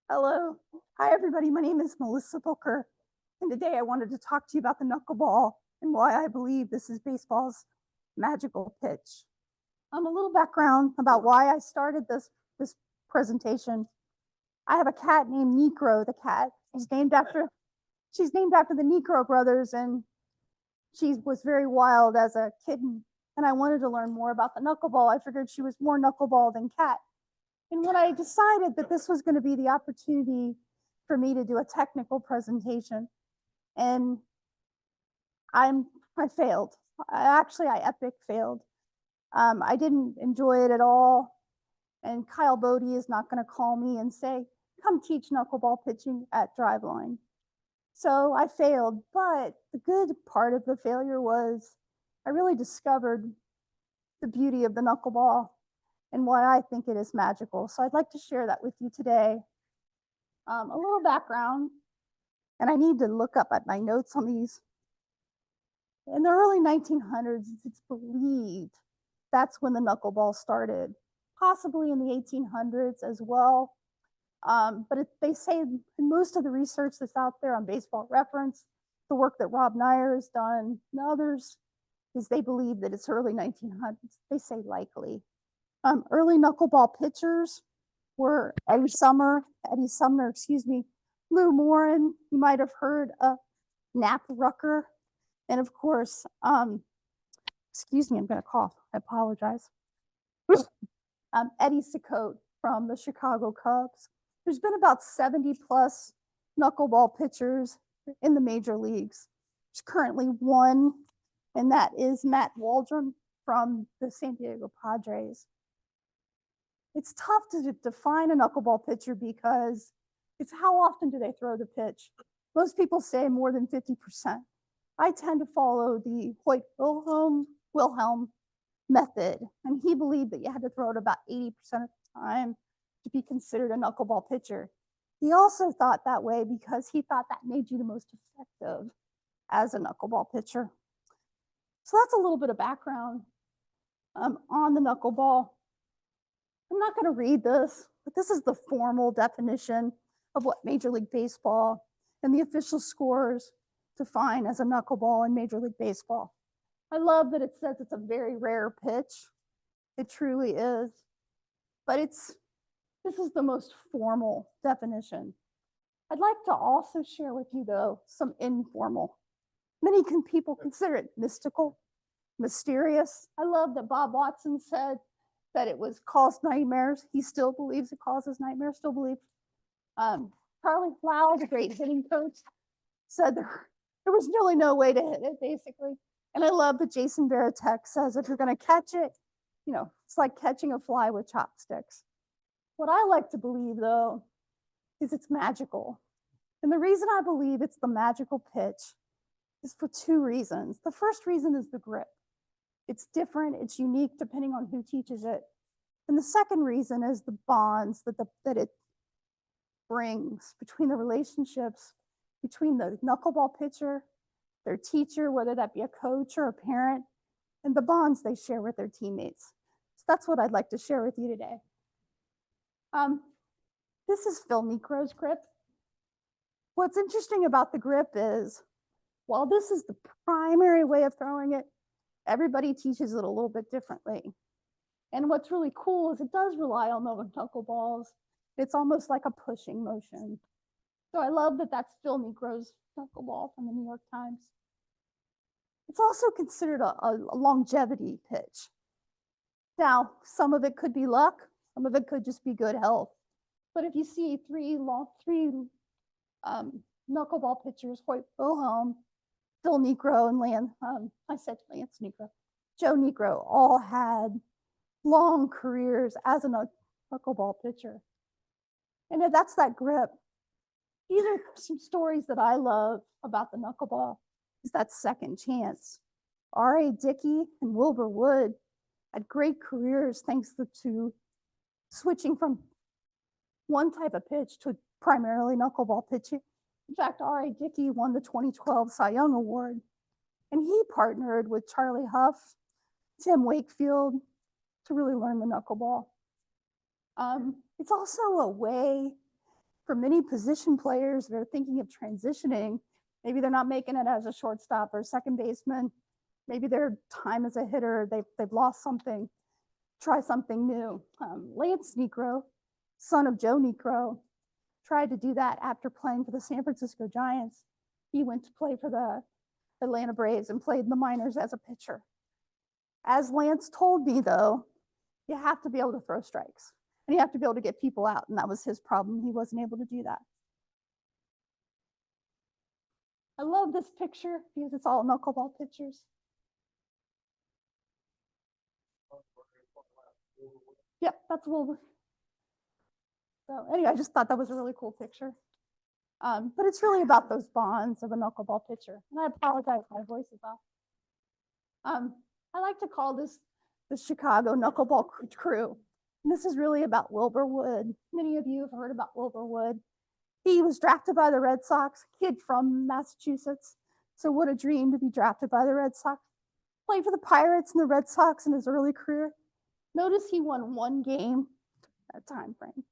Hello. Hi, everybody. My name is Melissa Booker, and today I wanted to talk to you about the knuckleball and why I believe this is baseball's magical pitch. A little background about why I started this presentation. I have a cat named Necro, the cat. She's named after the Necro brothers, and she was very wild as a kitten. And I wanted to learn more about the knuckleball. I figured she was more knuckleball than cat. And when I decided that this was going to be the opportunity for me to do a technical presentation, and I failed. I epic failed. I didn't enjoy it at all. And Kyle Bodie is not going to call me and say, come teach knuckleball pitching at Driveline. So I failed. But the good part of the failure was I really discovered the beauty of the knuckleball and why I think it is magical. So I'd like to share that with you today. A little background, and I need to look up at my notes on these. In the early 1900s, it's believed that's when the knuckleball started, possibly in the 1800s as well. But they say in most of the research that's out there on Baseball Reference, the work that Rob Nyer has done and others, is they believe that it's early 1900s. They say likely. Early knuckleball pitchers were Eddie Sumner, Lou Morin, you might have heard of Knapp Rucker, and of course, excuse me, I'm going to cough. I apologize. Eddie Cicotte from the Chicago Cubs. There's been about 70 plus knuckleball pitchers in the major leagues. There's currently one, and that is Matt Waldron from the San Diego Padres. It's tough to define a knuckleball pitcher because it's how often do they throw the pitch. Most people say more than 50%. I tend to follow the Hoyt Wilhelm method, and he believed that you had to throw it about 80% of the time to be considered a knuckleball pitcher. He also thought that way because he thought that made you the most effective as a knuckleball pitcher. So that's a little bit of background on the knuckleball. I'm not going to read this, but this is the formal definition of what Major League Baseball and the official scores define as a knuckleball in Major League Baseball. I love that it says it's a very rare pitch. It truly is. But this is the most formal definition. I'd like to also share with you, though, some informal. Many people consider it mystical, mysterious. I love that Bob Watson said that it was caused nightmares. He still believes it causes nightmares, still believes. Charlie Flower, the great hitting coach, said there was really no way to hit it, basically. And I love that Jason Varitek says if you're going to catch it, it's like catching a fly with chopsticks. What I like to believe, though, is it's magical. And the reason I believe it's the magical pitch is for two reasons. The first reason is the grip. It's different, it's unique depending on who teaches it. And the second reason is the bonds that it brings between the relationships between the knuckleball pitcher, their teacher, whether that be a coach or a parent, and the bonds they share with their teammates. So that's what I'd like to share with you today. This is Phil Necro's grip. What's interesting about the grip is, while this is the primary way of throwing it, everybody teaches it a little bit differently. And what's really cool is it does rely on the knuckleballs. It's almost like a pushing motion. So I love that that's Phil Necro's knuckleball from the New York Times. It's also considered a longevity pitch. Now, some of it could be luck, some of it could just be good health. But if you see three knuckleball pitchers, Hoyt Wilhelm, Phil Necro, and Joe Necro, all had long careers as a knuckleball pitcher. And that's that grip. These are some stories that I love about the knuckleball, is that second chance. R.A. Dickey and Wilbur Wood had great careers thanks to switching from one type of pitch to primarily knuckleball pitching. In fact, R.A. Dickey won the 2012 Cy Young Award, and he partnered with Charlie Huff, Tim Wakefield to really learn the knuckleball. It's also a way for many position players that are thinking of transitioning, maybe they're not making it as a shortstop or second baseman, maybe their time as a hitter, they've lost something, try something new. Lance Niekro, son of Joe Niekro, tried to do that after playing for the San Francisco Giants. He went to play for the Atlanta Braves and played in the minors as a pitcher. As Lance told me, though, you have to be able to throw strikes and you have to be able to get people out. And that was his problem. He wasn't able to do that. I love this picture because it's all knuckleball pictures. Yep, that's Wilbur. So anyway, I just thought that was a really cool picture. But it's really about those bonds of a knuckleball pitcher. And I apologize, my voice is off. I like to call this the Chicago Knuckleball Crew. And this is really about Wilbur Wood. Many of you have heard about Wilbur Wood. He was drafted by the Red Sox, kid from Massachusetts. So what a dream to be drafted by the Red Sox. Played for the Pirates and the Red Sox in his early career. Notice he won one game at a time frame.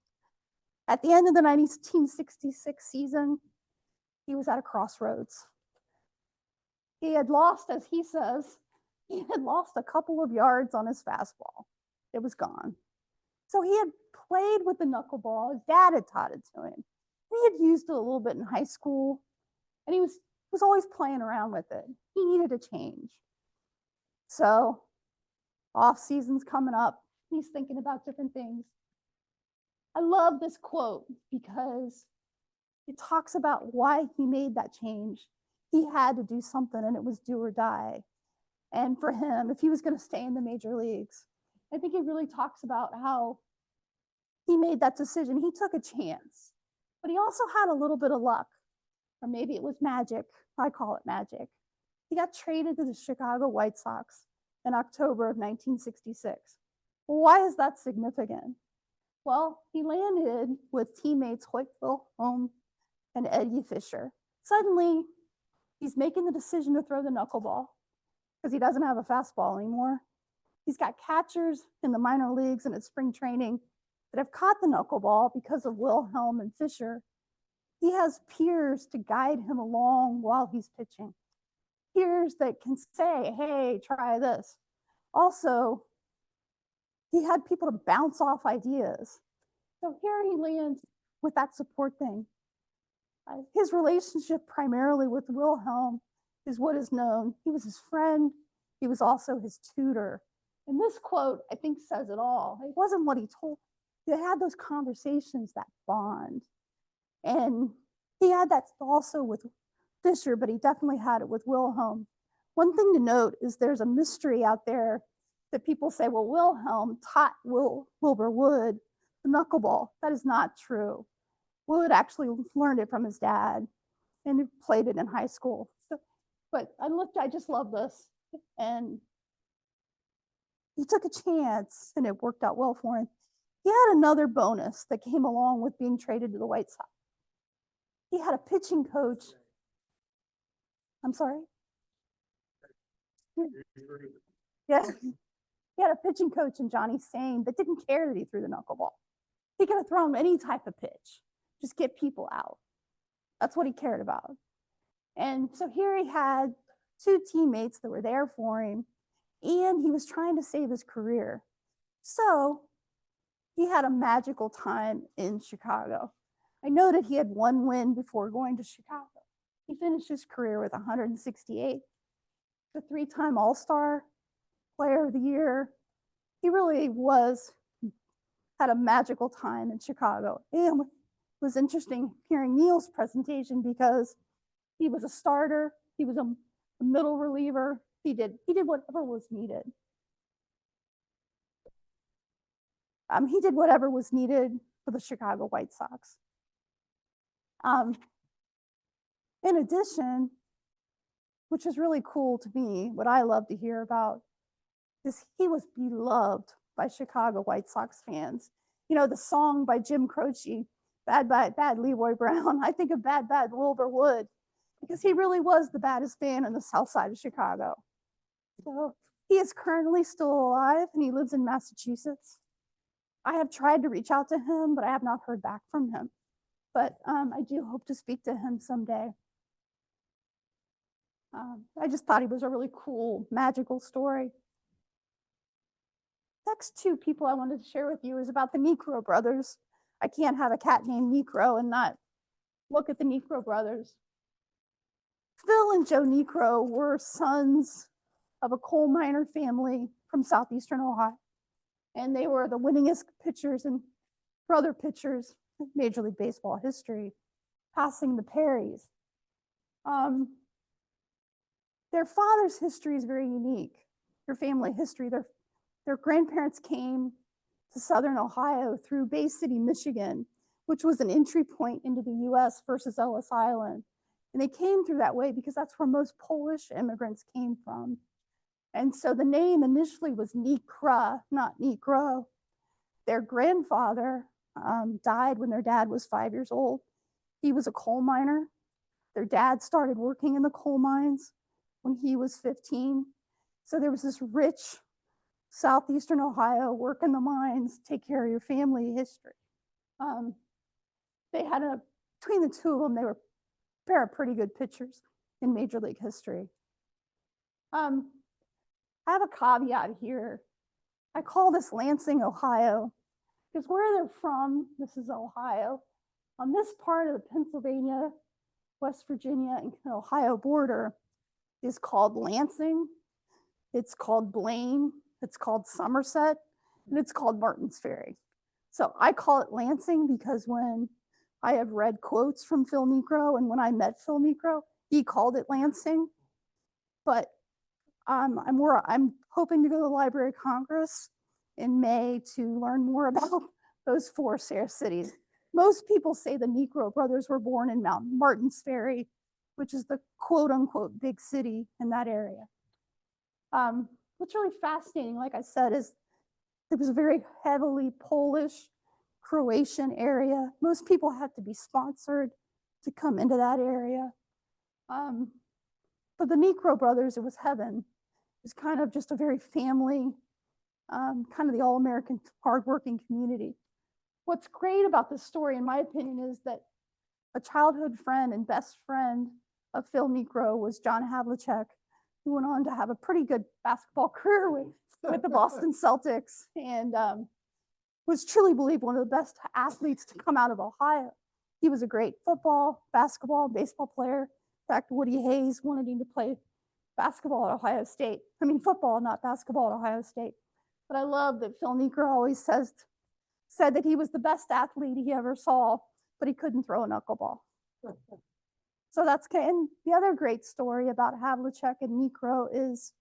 At the end of the 1966 season, he was at a crossroads. He had lost, as he says, he had lost a couple of yards on his fastball. It was gone. So he had played with the knuckleball. His dad had taught it to him. He had used it a little bit in high school, and he was always playing around with it. He needed a change. So off season's coming up. He's thinking about different things. I love this quote because it talks about why he made that change. He had to do something, and it was do or die. And for him, if he was going to stay in the major leagues, I think it really talks about how he made that decision. He took a chance, but he also had a little bit of luck, or maybe it was magic. I call it magic. He got traded to the Chicago White Sox in October of 1966. Well, why is that significant? Well, he landed with teammates Hoyt Wilhelm and Eddie Fisher. Suddenly, he's making the decision to throw the knuckleball because he doesn't have a fastball anymore. He's got catchers in the minor leagues and at spring training that have caught the knuckleball because of Wilhelm and Fisher. He has peers to guide him along while he's pitching. Peers that can say, hey, try this. Also, he had people to bounce off ideas. So here he lands with that support thing. His relationship primarily with Wilhelm is what is known. He was his friend. He was also his tutor. And this quote, I think, says it all. It wasn't what he told. They had those conversations, that bond. And he had that also with Fisher, but he definitely had it with Wilhelm. One thing to note is there's a mystery out there that people say, well, Wilhelm taught Wilbur Wood the knuckleball. That is not true. Wood actually learned it from his dad and he played it in high school. So, but I just love this. And he took a chance and it worked out well for him. He had another bonus that came along with being traded to the White Sox. He had a pitching coach. I'm sorry? Yeah. He had a pitching coach in Johnny Sane that didn't care that he threw the knuckleball. He could have thrown any type of pitch, just get people out. That's what he cared about. And so here he had two teammates that were there for him, and he was trying to save his career. So he had a magical time in Chicago. I noted he had one win before going to Chicago. He finished his career with 168, the three-time All-Star, Player of the Year. He really had a magical time in Chicago. And it was interesting hearing Neil's presentation because he was a starter, he was a middle reliever, he did whatever was needed. He did whatever was needed for the Chicago White Sox. In addition, which is really cool to me, what I love to hear about is he was beloved by Chicago White Sox fans. You know, the song by Jim Croce, Bad, Bad, Bad Leroy Brown, I think of Bad, Bad Wilbur Wood, because he really was the baddest fan on the south side of Chicago. So he is currently still alive and he lives in Massachusetts. I have tried to reach out to him, but I have not heard back from him. but I do hope to speak to him someday. I just thought he was a really cool, magical story. Next two people I wanted to share with you is about the Necro brothers. I can't have a cat named Necro and not look at the Necro brothers. Phil and Joe Necro were sons of a coal miner family from southeastern Ohio. And they were the winningest pitchers and brother pitchers in Major League Baseball history, passing the Perrys. Their father's history is very unique, their family history. Their grandparents came to southern Ohio through Bay City, Michigan, which was an entry point into the US versus Ellis Island. And they came through that way because that's where most Polish immigrants came from. And so the name initially was Nikra, not Negro. Their grandfather died when their dad was 5 years old. He was a coal miner. Their dad started working in the coal mines when he was 15. So there was this rich southeastern Ohio, work in the mines, take care of your family history. They had between the two of them, they were a pair of pretty good pitchers in Major League history. I have a caveat here. I call this Lansing, Ohio, because where they're from, this is Ohio, on this part of the Pennsylvania, West Virginia, and Ohio border is called Lansing, it's called Blaine, it's called Somerset, and it's called Martins Ferry. So I call it Lansing because when I have read quotes from Phil Necro, and when I met Phil Necro, he called it Lansing. But I'm hoping to go to the Library of Congress in May to learn more about those four cities. Most people say the Necro brothers were born in Martins Ferry, which is the quote unquote big city in that area. What's really fascinating, like I said, is it was a very heavily Polish, Croatian area. Most people had to be sponsored to come into that area. For the Necro brothers, it was heaven. It was kind of just a very family, kind of the all-American hardworking community. What's great about this story, in my opinion, is that a childhood friend and best friend of Phil Necro was John Havlicek, who went on to have a pretty good basketball career with the Boston Celtics, and was truly believed one of the best athletes to come out of Ohio. He was a great football, basketball, baseball player. In fact, Woody Hayes wanted him to play basketball at Ohio State. I mean, football, not basketball at Ohio State. But I love that Phil Necro always said that he was the best athlete he ever saw, but he couldn't throw a knuckleball. So that's okay. And the other great story about Havlicek and Necro is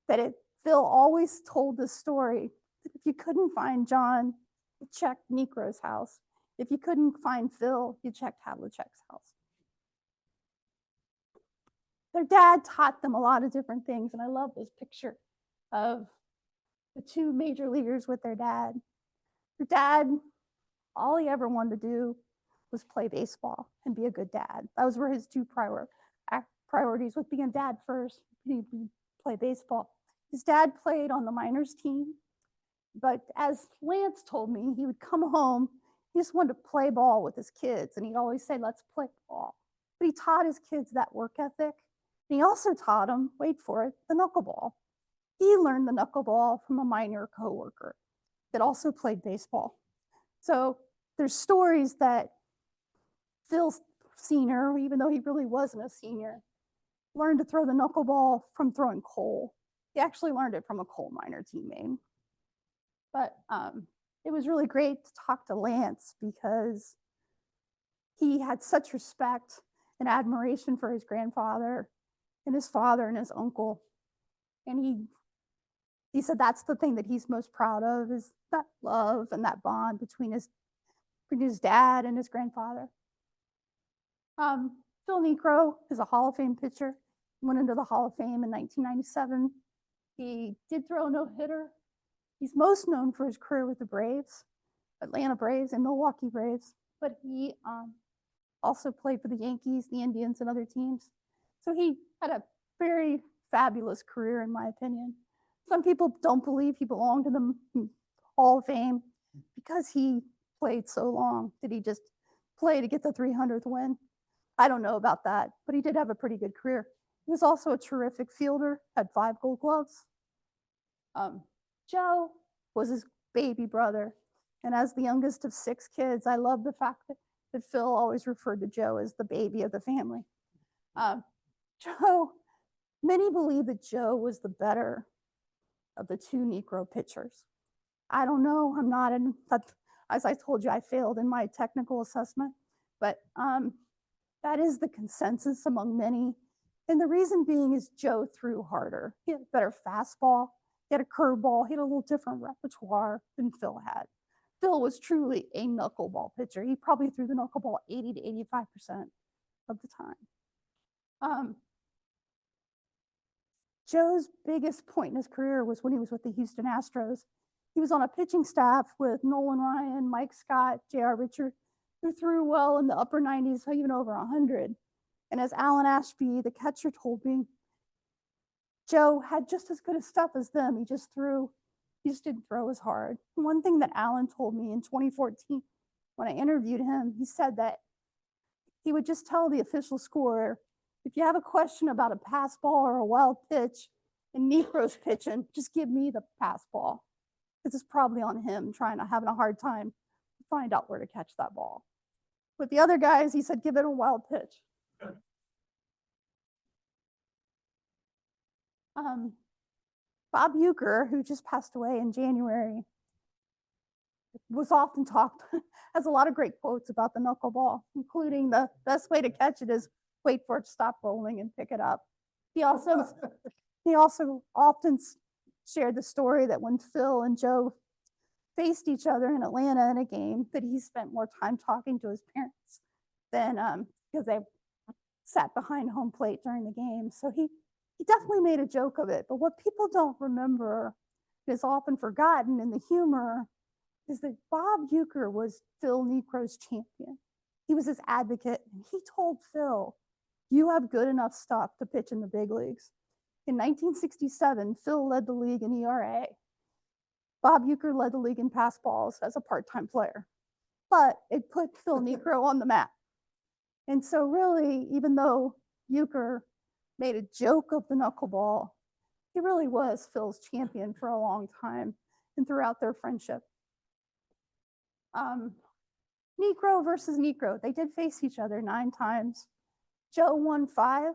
that Phil always told this story. If you couldn't find John, you checked Necro's house. If you couldn't find Phil, you checked Havlicek's house. Their dad taught them a lot of different things, and I love this picture of the two major leaguers with their dad. Their dad, all he ever wanted to do was play baseball and be a good dad. Those were his two priorities, with being a dad first, he play baseball. His dad played on the minors team, but as Lance told me, he would come home, he just wanted to play ball with his kids, and he'd always say, let's play ball. But he taught his kids that work ethic, and he also taught them, wait for it, the knuckleball. He learned the knuckleball from a minor coworker that also played baseball. So there's stories that Phil Sr., even though he really wasn't a senior, learned to throw the knuckleball from throwing coal. He actually learned it from a coal miner teammate. But it was really great to talk to Lance because he had such respect and admiration for his grandfather and his father and his uncle. And he said that's the thing that he's most proud of, is that love and that bond between his dad and his grandfather. Phil Necro is a Hall of Fame pitcher. Went into the Hall of Fame in 1997. He did throw a no-hitter. He's most known for his career with the Braves, Atlanta Braves and Milwaukee Braves, but he also played for the Yankees, the Indians, and other teams. So he had a very fabulous career, in my opinion. Some people don't believe he belonged to the Hall of Fame because he played so long that he just play to get the 300th win. I don't know about that, but he did have a pretty good career. He was also a terrific fielder, had 5 Gold Gloves. Joe was his baby brother. And as the youngest of 6 kids, I love the fact that Phil always referred to Joe as the baby of the family. Joe, many believe that Joe was the better of the 2 Necro pitchers. I don't know, I'm not in, as I told you, I failed in my technical assessment, but that is the consensus among many. And the reason being is Joe threw harder. He had a better fastball, he had a curveball, he had a little different repertoire than Phil had. Phil was truly a knuckleball pitcher. He probably threw the knuckleball 80 to 85% of the time. Joe's biggest point in his career was when he was with the Houston Astros. He was on a pitching staff with Nolan Ryan, Mike Scott, J.R. Richard, who threw well in the upper 90s, even over 100. And as Alan Ashby, the catcher, told me, Joe had just as good a stuff as them. He just didn't throw as hard. One thing that Alan told me in 2014, when I interviewed him, he said that he would just tell the official scorer, if you have a question about a pass ball or a wild pitch and Necro's pitching, just give me the pass ball. This is probably on him having a hard time to find out where to catch that ball. With the other guys, he said, give it a wild pitch. Bob Uecker, who just passed away in January, was often talked, has a lot of great quotes about the knuckleball, including the best way to catch it is wait for it to stop rolling and pick it up. He also often shared the story that when Phil and Joe faced each other in Atlanta in a game, that he spent more time talking to his parents than because they sat behind home plate during the game. So he definitely made a joke of it. But what people don't remember, is often forgotten in the humor, is that Bob Uecker was Phil Necro's champion. He was his advocate, and he told Phil, you have good enough stuff to pitch in the big leagues. In 1967, Phil led the league in ERA. Bob Uecker led the league in pass balls as a part-time player. But it put Phil Necro on the map. And so really, even though Uecker made a joke of the knuckleball, he really was Phil's champion for a long time and throughout their friendship. Necro versus Necro, they did face each other 9 times. Joe won 5,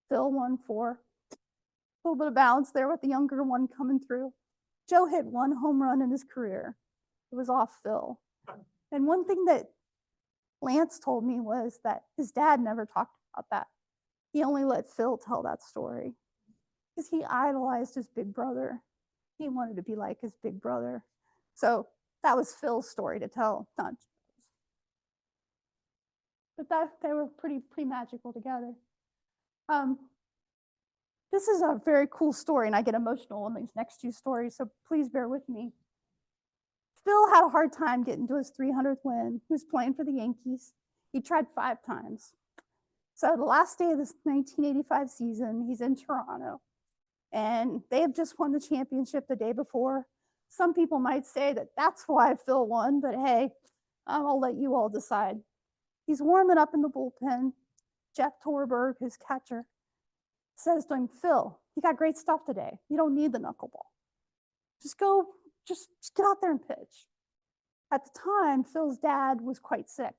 Phil won 4. A little bit of balance there with the younger one coming through. Joe hit 1 home run in his career. It was off Phil. And one thing that Lance told me was that his dad never talked about that. He only let Phil tell that story because he idolized his big brother. He wanted to be like his big brother. So that was Phil's story to tell, not Joe's. But they were pretty magical together. This is a very cool story, and I get emotional on these next 2 stories, so please bear with me. Phil had a hard time getting to his 300th win. He was playing for the Yankees. He tried 5 times. So the last day of this 1985 season, he's in Toronto, and they have just won the championship the day before. Some people might say that that's why Phil won, but hey, I'll let you all decide. He's warming up in the bullpen. Jeff Torberg, his catcher, says to him, Phil, you got great stuff today. You don't need the knuckleball. Just get out there and pitch. At the time, Phil's dad was quite sick.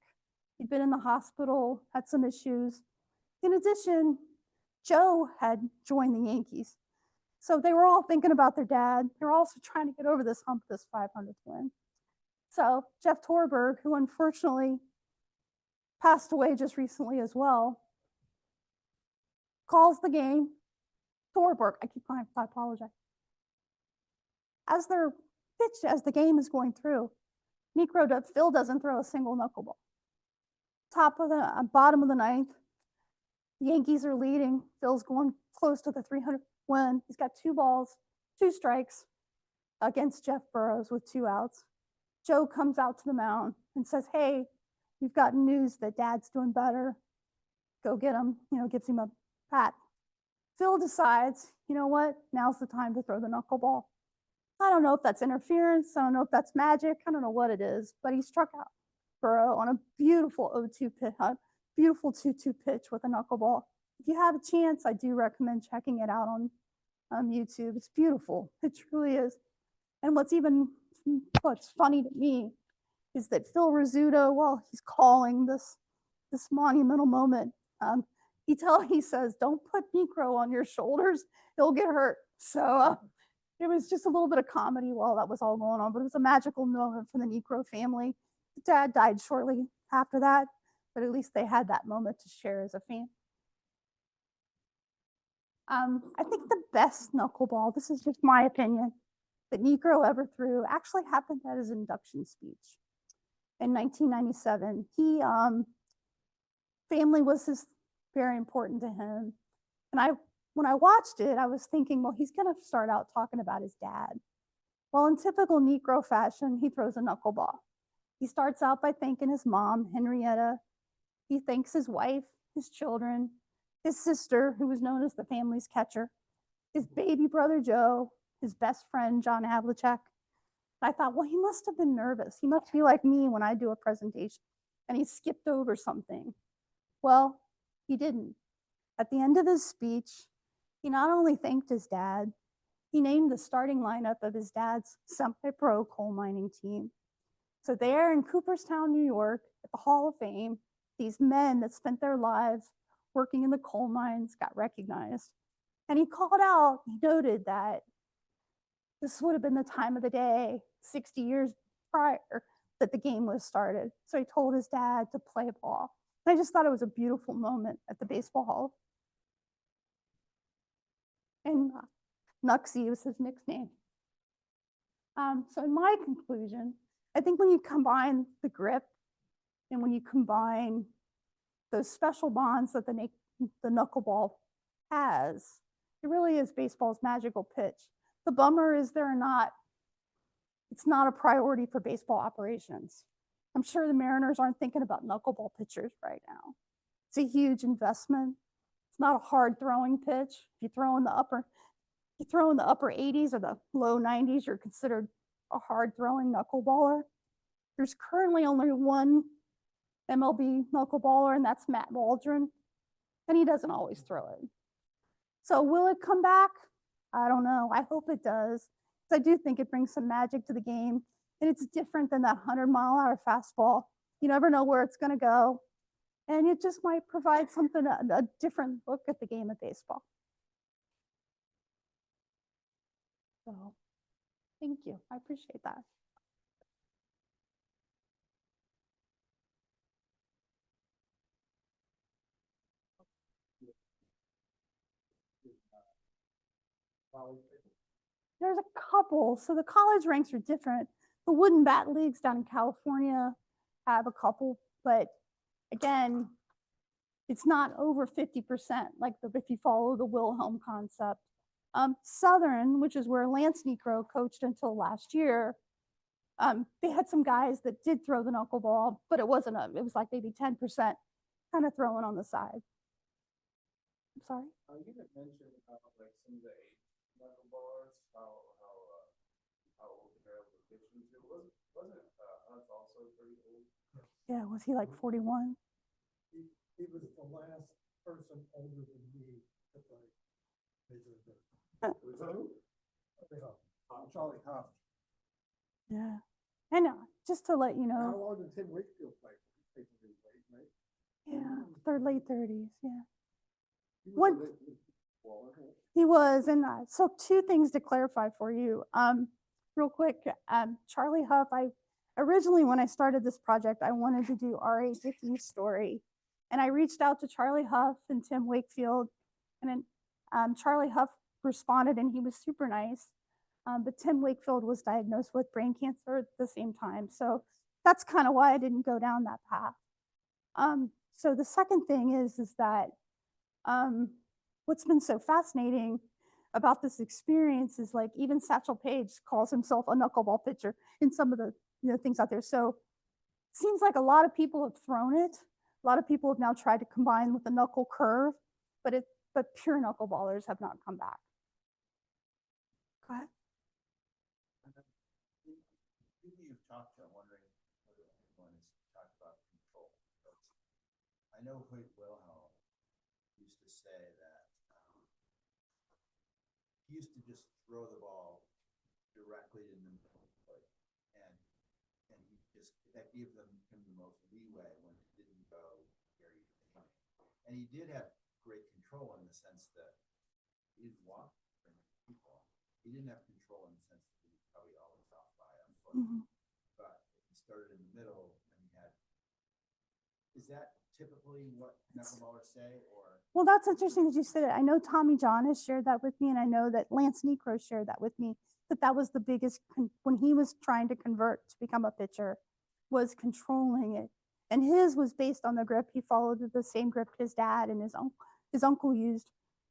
He'd been in the hospital, had some issues. In addition, Joe had joined the Yankees. So they were all thinking about their dad. They were also trying to get over this hump, this 500th win. So Jeff Torberg, who unfortunately passed away just recently as well, calls the game. Torberg, I apologize. As the game is going through, Phil doesn't throw a single knuckleball. Bottom of the 9th, the Yankees are leading. Phil's going close to the 300 win. He's got 2 balls, 2 strikes against Jeff Burroughs with 2 outs. Joe comes out to the mound and says, hey, we've gotten news that dad's doing better. Go get him, gives him a pat. Phil decides, you know what? Now's the time to throw the knuckleball. I don't know if that's interference. I don't know if that's magic. I don't know what it is, but he struck out. Burrow on a beautiful 0-2 pitch, beautiful 2-2 pitch with a knuckleball. If you have a chance, I do recommend checking it out on YouTube. It's beautiful. It truly is. And what's funny to me is that Phil Rizzuto, while he's calling this monumental moment, he says, "Don't put Necro on your shoulders; he'll get hurt." So it was just a little bit of comedy while that was all going on, but it was a magical moment for the Necro family. The dad died shortly after that, but at least they had that moment to share as a family. I think the best knuckleball, this is just my opinion, that Necro ever threw actually happened at his induction speech in 1997. Family was very important to him. And when I watched it, I was thinking, well, he's going to start out talking about his dad. Well, in typical Necro fashion, he throws a knuckleball. He starts out by thanking his mom, Henrietta. He thanks his wife, his children, his sister, who was known as the family's catcher, his baby brother, Joe, his best friend, John Havlicek. I thought, well, he must have been nervous. He must be like me when I do a presentation. And he skipped over something. Well, he didn't. At the end of his speech, he not only thanked his dad, he named the starting lineup of his dad's semi-pro coal mining team. So there in Cooperstown, New York, at the Hall of Fame, these men that spent their lives working in the coal mines got recognized. And he called out, he noted that this would have been the time of the day 60 years prior that the game was started. So he told his dad to play ball. And I just thought it was a beautiful moment at the baseball hall. And Knucksy was his nickname. So in my conclusion, I think when you combine the grip and when you combine those special bonds that the knuckleball has, it really is baseball's magical pitch. The bummer is it's not a priority for baseball operations. I'm sure the Mariners aren't thinking about knuckleball pitchers right now. It's a huge investment. It's not a hard throwing pitch. If you throw in the upper 80s or the low 90s, you're considered a hard throwing knuckleballer. There's currently only one MLB knuckleballer, and that's Matt Waldron, and he doesn't always throw it. So will it come back? I don't know. I hope it does. I do think it brings some magic to the game, and it's different than that 100-mile-an-hour fastball. You never know where it's going to go, and it just might provide something, a different look at the game of baseball. So thank you. I appreciate that. There's a couple. So the college ranks are different. The wooden bat leagues down in California have a couple, but again, it's not over 50%, like if you follow the Wilhelm concept. Southern, which is where Lance Necro coached until last year, they had some guys that did throw the knuckleball, but it was like maybe 10% kind of throwing on the side. I'm sorry? You had mentioned like some of the age knuckleballers, how old they are with pitching too. Wasn't Hunt also pretty old? Yeah, was he like 41? He was the last person older than me to play Major League Who? Charlie Huff. Yeah. And just to let you How know. long did Tim Wakefield play? Yeah, they're late 30s. Yeah. He was He was. And so 2 things to clarify for you. Real quick, Charlie Huff, originally when I started this project, I wanted to do R.A. Dickey's story. And I reached out to Charlie Huff and Tim Wakefield. And then Charlie Huff responded and he was super nice. But Tim Wakefield was diagnosed with brain cancer at the same time. So that's kind of why I didn't go down that path. So the second thing is that what's been so fascinating about this experience is like even Satchel Paige calls himself a knuckleball pitcher in some of the things out there. So it seems like a lot of people have thrown it. A lot of people have now tried to combine with the knuckle curve, but pure knuckleballers have not come back. Go ahead. People you've talked to, I'm wondering whether anyone has talked I know Hoyt Wilhelm used to say that he used to just throw the ball directly in the middle of the plate, and he just that gave him the most leeway when it didn't go where he was aiming. And he did have great control in the sense that he didn't walk very many people. He didn't have control in the sense that he was probably always off by a foot. But if he started in the middle and he had, is that typically what knuckleballers say, or? Well, that's interesting that you said it. I know Tommy John has shared that with me, and I know that Lance Necro shared that with me, that was the biggest, when he was trying to convert to become a pitcher, was controlling it. And his was based on the grip. He followed the same grip his dad and his uncle used.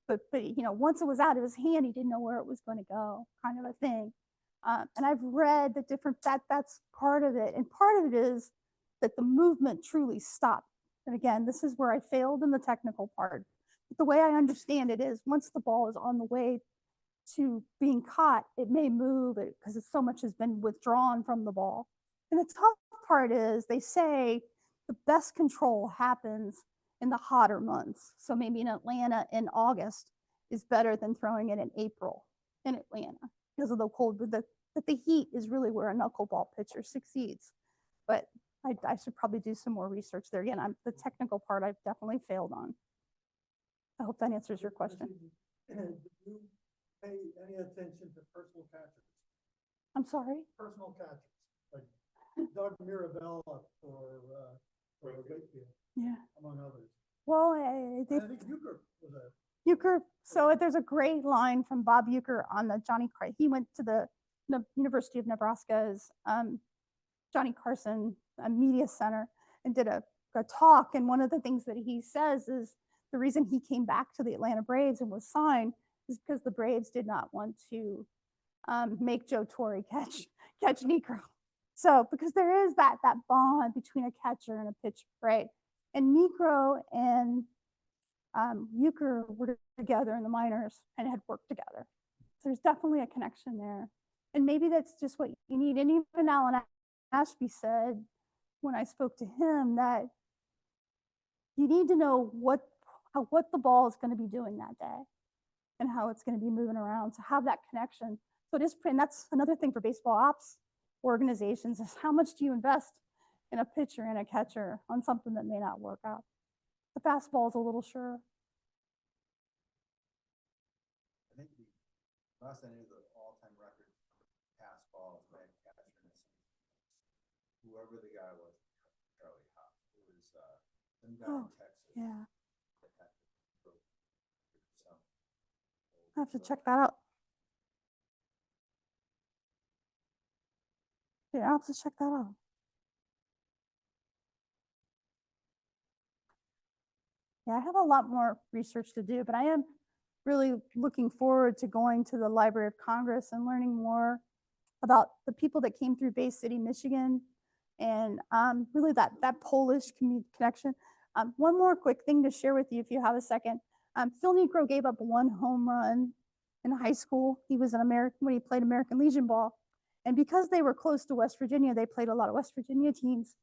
But you know, once it was out of his hand, he didn't know where it was going to go, kind of a thing. And I've read that that's part of it. And part of it is that the movement truly stopped. And again, this is where I failed in the technical part. But the way I understand it is once the ball is on the way to being caught, it may move because so much has been withdrawn from the ball. And the tough part is they say the best control happens in the hotter months. So maybe in Atlanta in August is better than throwing it in April in Atlanta because of the cold. But the heat is really where a knuckleball pitcher succeeds. But I should probably do some more research there. Again, the technical part I've definitely failed on. I hope that answers your question. Did you pay any attention to personal catchers? I'm sorry? Personal catchers, like Doug Mirabella for Wakefield, Yeah. among others. Well, I think Euchre was a. Euchre, so there's a great line from Bob Euchre on the Johnny Carson. He went to the University of Nebraska's Johnny Carson Media Center and did a talk. And one of the things that he says is the reason he came back to the Atlanta Braves and was signed is because the Braves did not want to make Joe Torre catch Necro. So because there is that bond between a catcher and a pitcher, right? And Necro and Euchre were together in the minors and had worked together. So there's definitely a connection there. And maybe that's just what you need. And even Alan Ashby said when I spoke to him that you need to know what the ball is going to be doing that day and how it's going to be moving around. So have that connection. So it is, and that's another thing for baseball ops organizations is how much do you invest in a pitcher and a catcher on something that may not work out. The fastball is a little sure. I think last I knew the all-time record pass balls by a catcher in a season, whoever the guy was, Charlie Huff. It was some guy in Texas. Yeah. That had to throw some. I have to check that out. Yeah, I'll have to check that out. Yeah, I have a lot more research to do, but I am really looking forward to going to the Library of Congress and learning more about the people that came through Bay City, Michigan, and really that Polish connection. One more quick thing to share with you if you have a second. Phil Necro gave up one home run in high school. He was an American when he played American Legion ball. And because they were close to West Virginia, they played a lot of West Virginia teams.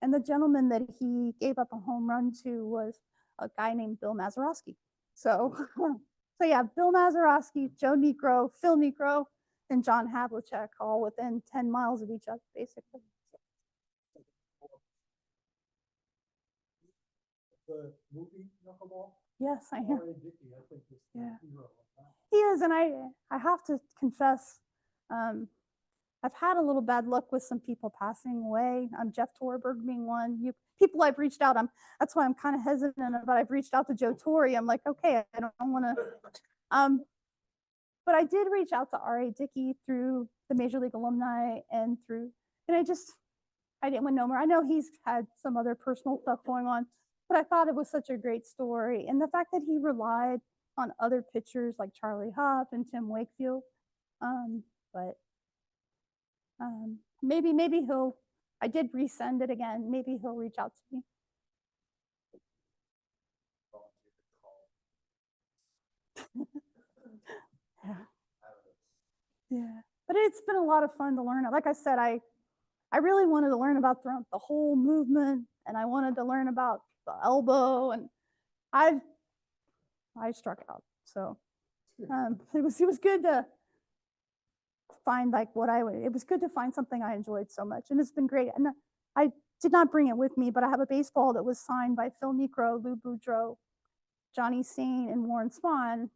And the gentleman that he gave up a home run to was a guy named Bill Mazeroski. So, so yeah, Bill Mazeroski, Joe Necro, Phil Necro, and John Havlicek, all within 10 miles of each other, basically. The movie Knuckleball? Yes, I am. R.A. Dickey, I think, is the Yeah. hero of that. He is, and I have to confess, I've had a little bad luck with some people passing away. Jeff Torberg being one. People I've reached out. That's why I'm kind of hesitant about. I've reached out to Joe Torre. I'm like, okay, I don't want to. But I did reach out to R.A. Dickey through the Major League alumni and I didn't want to know more. I know he's had some other personal stuff going on, but I thought it was such a great story. And the fact that he relied on other pitchers like Charlie Huff and Tim Wakefield. Maybe he'll, I did resend it again. Maybe he'll reach out to me. Yeah. Yeah. But it's been a lot of fun to learn. Like I said, I I really wanted to learn about the whole movement, and I wanted to learn about the elbow, and I struck out. So it was good to find like it was good to find something I enjoyed so much, and it's been great. And I did not bring it with me, but I have a baseball that was signed by Phil Niekro, Lou Boudreau, Johnny Sain, and Warren Spahn,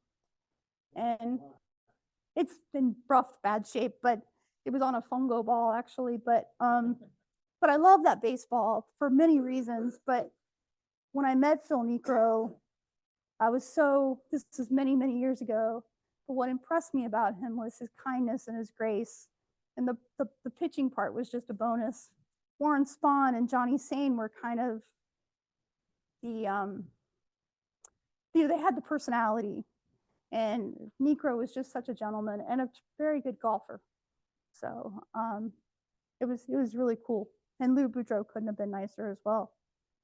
and it's in rough, bad shape, but it was on a fungo ball actually. But I love that baseball for many reasons. But when I met Phil Niekro, this is many, many years ago, but what impressed me about him was his kindness and his grace. And the pitching part was just a bonus. Warren Spahn and Johnny Sain were kind of they had the personality. And Niekro was just such a gentleman and a very good golfer. So it was really cool. And Lou Boudreau couldn't have been nicer as well.